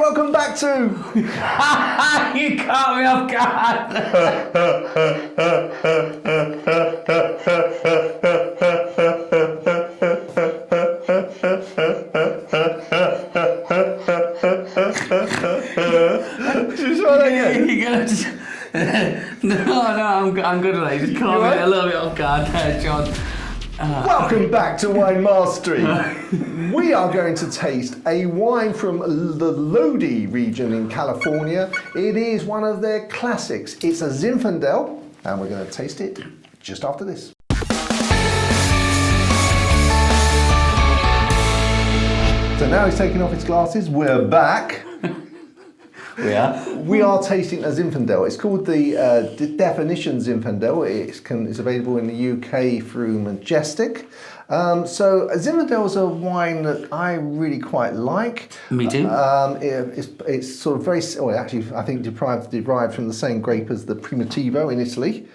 welcome back to... You caught me off guard. Just try that again. You're gonna just... No, I'm good with that. You just caught me a little bit off guard there, John. Welcome back to Wine Mastery. We are going to taste a wine from the Lodi region in California. It is one of their classics. It's a Zinfandel, and we're going to taste it just after this. So now he's taking off his glasses. We're back. We are tasting a Zinfandel. It's called the Definition Zinfandel. It's available in the UK through Majestic. So a Zinfandel is a wine that I really quite like. Me too. It's sort of very, well, actually, I think derived from the same grape as the Primitivo in Italy.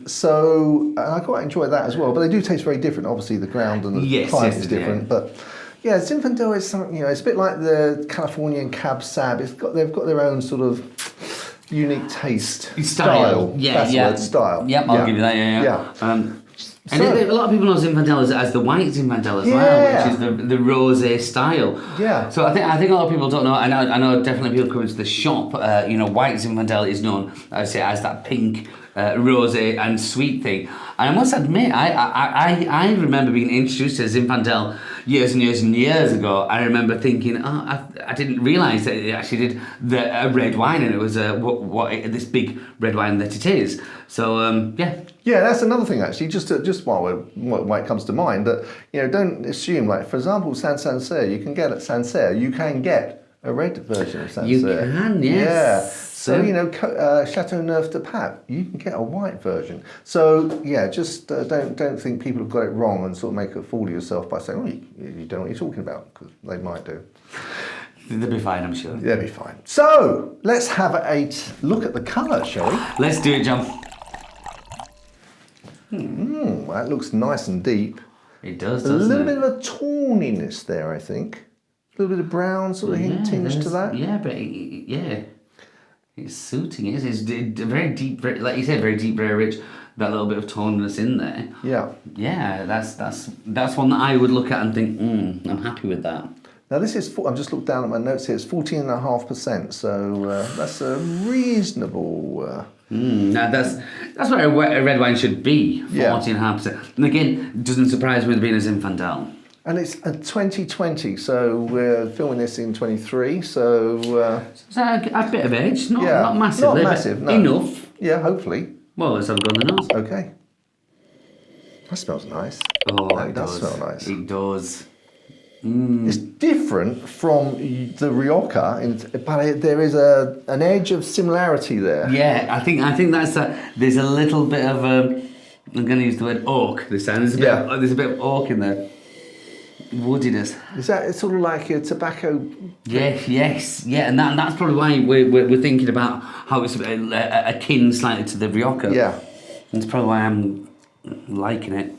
So I quite enjoy that as well. But they do taste very different. Obviously, the ground and the climate is different. Yeah. But yeah, Zinfandel is something, it's a bit like the Californian Cab Sauv. They've got their own sort of unique taste. Style. Yeah, that's the word, style. Yep, I'll give you that, yeah. And a lot of people know Zinfandel as the white Zinfandel as well, which is the rosé style. Yeah. So I think a lot of people don't know. I know definitely people come into the shop. White Zinfandel is known, I would say, as that pink, rosé and sweet thing. And I must admit, I remember being introduced to Zinfandel years and years and years ago. I remember thinking, I didn't realise that it actually did a red wine, and it was this big red wine that it is. So yeah. Yeah, that's another thing actually. Just while it comes to mind, that don't assume, like for example, Sancerre. You can get at Sancerre. You can get a red version of Sancerre. You can, yes. Yeah. So Chateauneuf du Pape, you can get a white version. So yeah, just don't think people have got it wrong and sort of make a fool of yourself by saying, you don't know what you're talking about, because they might do. They'll be fine, I'm sure. They'll be fine. So let's have a look at the colour, shall we? Let's do it, John. That looks nice and deep. It does, doesn't it? A little bit of a tawniness there, I think. A little bit of brown sort of tinge to that. Yeah, but it's suiting it. It's very deep, like you said, very deep, very rich. That little bit of tawniness in there. Yeah. Yeah, that's one that I would look at and think, I'm happy with that. Now this is, I've just looked down at my notes here, it's 14.5%, so that's a reasonable... Now that's what a red wine should be, 14.5%. And again, it doesn't surprise me with being a Zinfandel. And it's a 2020, so we're filming this in 23, so... So a bit of age, not massively, not massive, no. Enough. Yeah, hopefully. Well, let's have a go on the nose. Okay. That smells nice. Oh, it does smell nice. It does. It's different from the Rioja, but there is an edge of similarity there. Yeah, I think that's there's a little bit of I'm going to use the word oak this time. There's a bit of oak in there. Woodiness. Is that it's sort of like a tobacco? Yes, and that's probably why we're thinking about how it's akin slightly to the Rioja. Yeah, that's probably why I'm liking it.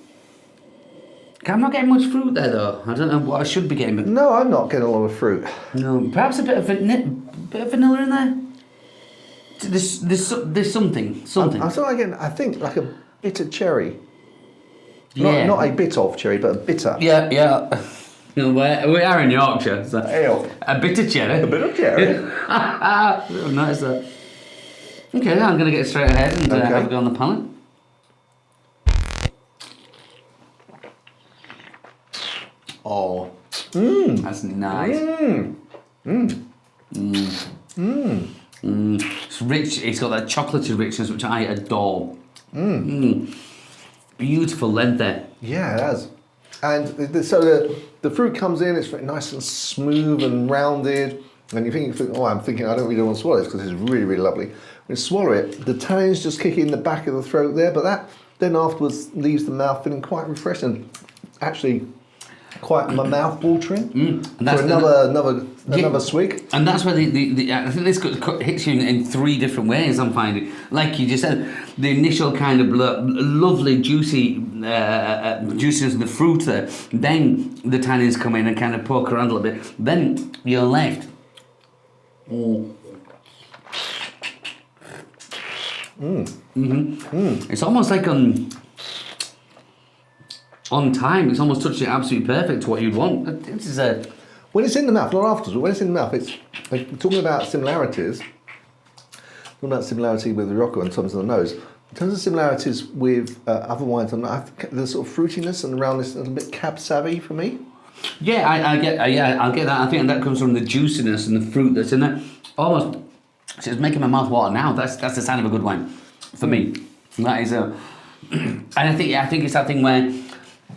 I'm not getting much fruit there though. I don't know what I should be getting. But no, I'm not getting a lot of fruit. No, perhaps a bit of vanilla in there. There's something. I think like a bitter cherry. Yeah. Not a bit of cherry, but a bitter. Yeah. We are in Yorkshire, so a bitter cherry. A bit of cherry. I've noticed that. Okay, I'm going to get straight ahead and have a go on the palate. Oh, that's nice. It's rich. It's got that chocolatey richness, which I adore. Beautiful length there. Yeah, it has. And so the fruit comes in. It's very nice and smooth and rounded. And you think, I'm thinking, I don't really want to swallow this because it's really, really lovely. When you swallow it, the tannins just kick in the back of the throat there, but that then afterwards leaves the mouth feeling quite refreshing. Actually, quite my mouth watering for another swig. And that's where I think this hits you in three different ways. I'm finding, like you just said, the initial kind of lovely juiciness of the fruit there. Then the tannins come in and kind of poke around a little bit. Then you're left It's almost like on time. It's almost touching it absolutely perfect to what you'd want. This is a... When it's in the mouth, not afterwards, but when it's in the mouth, it's like, talking about similarities. Talking about similarity with the Rocco and Thomas on the nose. In terms of similarities with other wines, the sort of fruitiness and the roundness, a little bit Cab Savvy for me. Yeah, I get that. I think that comes from the juiciness and the fruit that's in there. Almost, it's making my mouth water now. That's the sign of a good wine, for me. That is a, and I think it's that thing where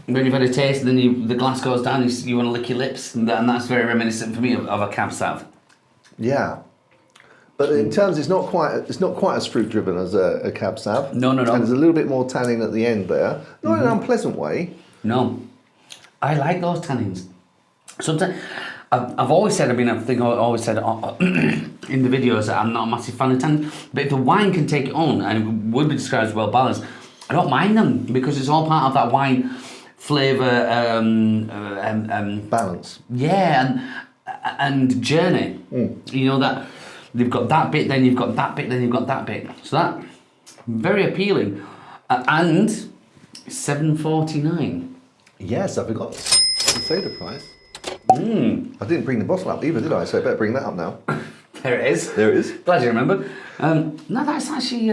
when you've had a taste and then the glass goes down, you want to lick your lips, and that's very reminiscent for me of a Cab Sav. Yeah. But in terms, it's not quite as fruit driven as a Cab Sav. No. And there's a little bit more tannin at the end there, not in an unpleasant way. No, I like those tannins. Sometimes I've always said. I think I always said in the videos that I'm not a massive fan of tannins. But if the wine can take it on and it would be described as well balanced, I don't mind them because it's all part of that wine flavour. Balance. Yeah, and journey. You know that. You've got that bit, then you've got that bit, then you've got that bit. So that, very appealing. And $7.49. Yes, I forgot to say the price. I didn't bring the bottle up either, did I? So I better bring that up now. There it is. There it is. Glad you remembered. No, that's actually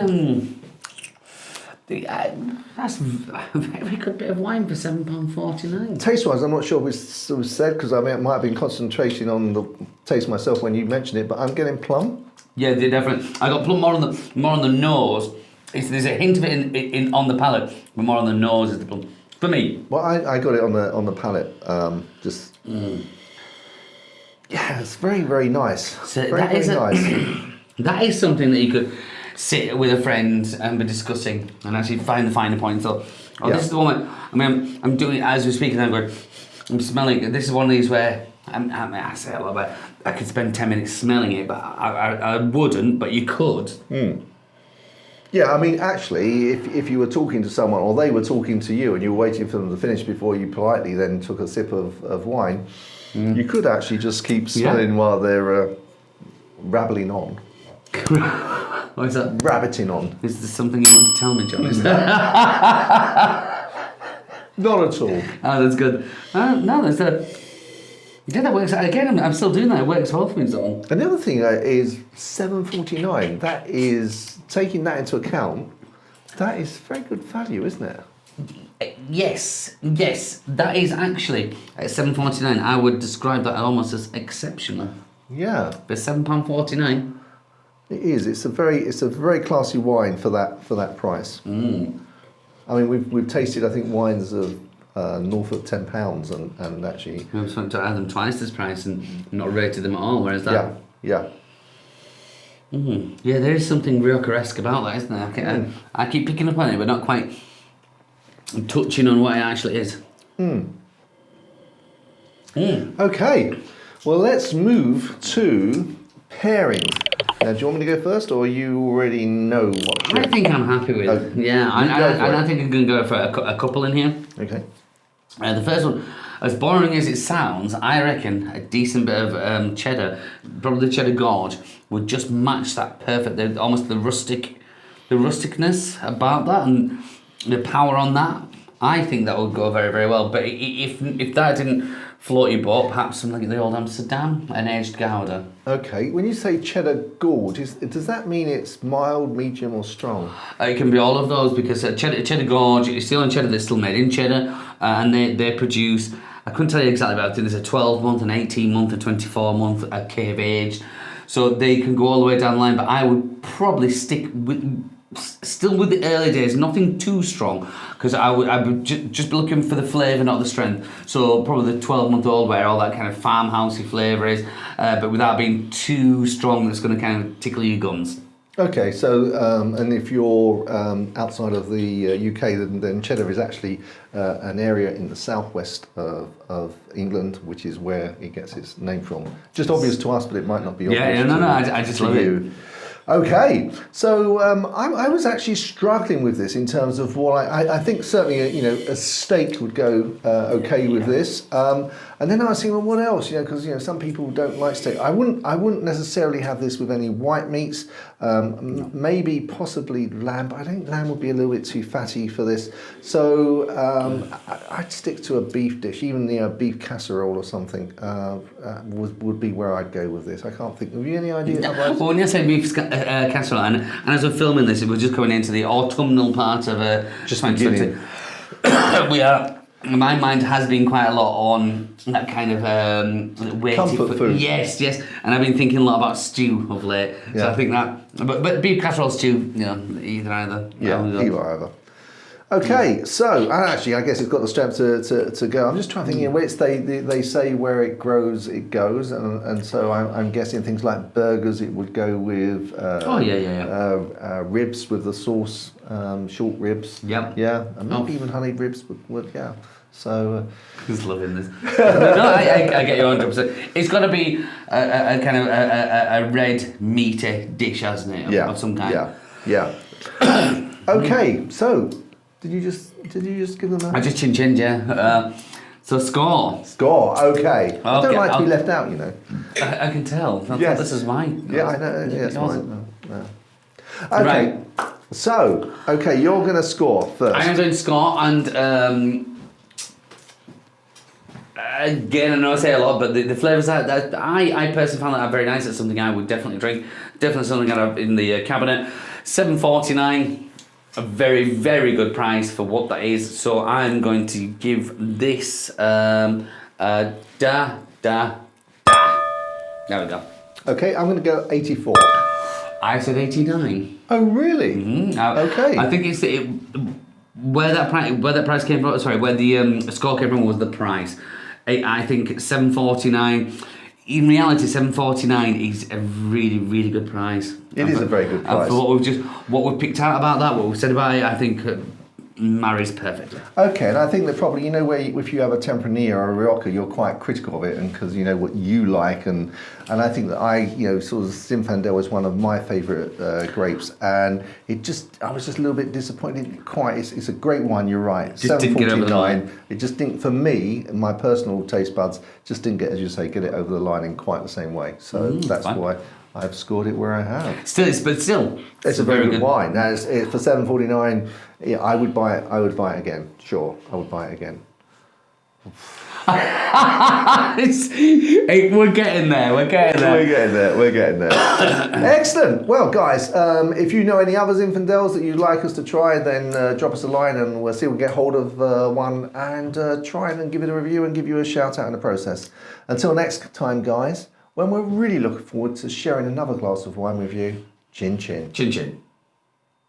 that's a very good bit of wine for £7.49. Taste-wise, I'm not sure if it's said because I might have been concentrating on the taste myself when you mentioned it, but I'm getting plum. Yeah, definitely. I got plum more on the nose. There's a hint of it in on the palate, but more on the nose is the plum. For me. Well, I got it on the palate. Yeah, it's very, very nice. So very nice. That is something that you could sit with a friend and be discussing and actually find the finer points. So, this is the one where, I'm doing it as we're speaking. I'm smelling. This is one of these where I say a lot about. I could spend 10 minutes smelling it, but I wouldn't. But you could. Yeah, I mean, actually, if you were talking to someone or they were talking to you and you were waiting for them to finish before you politely then took a sip of wine, you could actually just keep smelling while they're rabbling on. What is that? Rabbiting on. Is there something you want to tell me, John? Is Not at all. Oh, that's good. No, there's a... Yeah, that works. Again, I'm still doing that. It works well for me, Zon. And the other thing is $7.49. That is, taking that into account, that is very good value, isn't it? Yes. That is actually, at $7.49, I would describe that almost as exceptional. Yeah. But £7.49... It is. It's a very classy wine for that price. I mean, we've tasted, I think, wines of north of £10, and actually we've tried to add them twice this price and not rated them at all. Whereas that, yeah. Yeah, there is something Rioja-esque about that, isn't there? I keep picking up on it, but not quite touching on what it actually is. Okay, well, let's move to Pairings. Now, do you want me to go first, or you already know what? I think I'm happy with it. Yeah, I think I'm going to go for a couple in here. Okay. The first one, as boring as it sounds, I reckon a decent bit of cheddar, probably cheddar gorge, would just match that perfect. Almost the rusticness about that and the power on that. I think that would go very, very well. But if that didn't float your boat, perhaps something like the old Amsterdam, an aged Gouda. Okay, when you say cheddar gorge, does that mean it's mild, medium, or strong? It can be all of those because cheddar gorge is still in cheddar. They're still made in cheddar, and they produce. I couldn't tell you exactly about it. There's a 12-month, an 18-month, a 24-month cave aged, so they can go all the way down the line. But I would probably stick with. Still with the early days, nothing too strong, because I would just be looking for the flavour, not the strength. So probably the 12-month-old where all that kind of farmhousey flavour is, but without being too strong that's going to kind of tickle your gums. Okay, so and if you're outside of the UK, then cheddar is actually an area in the southwest of England, which is where it gets its name from. Just obvious to us, but it might not be obvious I just love you. Okay, so I was actually struggling with this in terms of what I think certainly a steak would go okay with this. And then I was thinking, well, what else? Because some people don't like steak. I wouldn't necessarily have this with any white meats. Maybe possibly lamb, but I think lamb would be a little bit too fatty for this. So I'd stick to a beef dish, even beef casserole or something would be where I'd go with this. I can't think. Have you any idea? Well, when you say beef casserole, and as we're filming this, we're just coming into the autumnal part of Just 2020. We are. My mind has been quite a lot on that kind of weighty Comfort food. Yes, and I've been thinking a lot about stew of late. Yeah. So I think that, but beef casserole stew, either. Yeah, either. Okay, so and actually, I guess it's got the strength to go. I'm just trying to think. Where they say where it grows, it goes, and so I'm guessing things like burgers, it would go with. Ribs with the sauce, short ribs. Yep. Yeah, and maybe even honeyed ribs would yeah. So. Who's loving this? No, I get you 100%. It's got to be a kind of a red meaty dish, hasn't it? Of some kind. Yeah. Okay, so. Did you just give them a... I just chin-chinned, yeah. So score. Score, okay. I don't like to be left out, I can tell. Yes. This is mine. Yeah, I know. Yeah, it's mine. No. Okay, right. So, you're going to score first. I'm going to score, and again, I know I say a lot, but the flavours that I personally found that are very nice. It's something I would definitely drink. Definitely something I'd have in the cabinet. $7.49. A very, very good price for what that is. So I'm going to give this a da. There we go. Okay, I'm going to go 84. I said 89. Oh, really? Mm-hmm. Okay. I think it's where that price came from. Sorry, where the score came from was the price. I think $7.49. In reality, $7.49 is a really, really good price. It is a very good price. For what we've picked out about that, what we've said about it, I think marries perfectly. Okay, and I think that probably where if you have a Tempranillo or a Rioja, you're quite critical of it, and because you know what you like, and I think that sort of Zinfandel is one of my favourite grapes, and I was just a little bit disappointed. It's a great wine, you're right. $7.49. It just didn't, for me, my personal taste buds, just didn't get, as you say, get it over the line in quite the same way. So that's why I've scored it where I have. Still, it's a very good wine. Now, for $7.49, yeah, I would buy it again. Sure, I would buy it again. We're getting there. We're getting there. Excellent. Well, guys, if you know any other Zinfandels that you'd like us to try, then drop us a line and we'll see if we can get hold of one and try and give it a review and give you a shout out in the process. Until next time, guys, when we're really looking forward to sharing another glass of wine with you. Chin chin. Chin chin.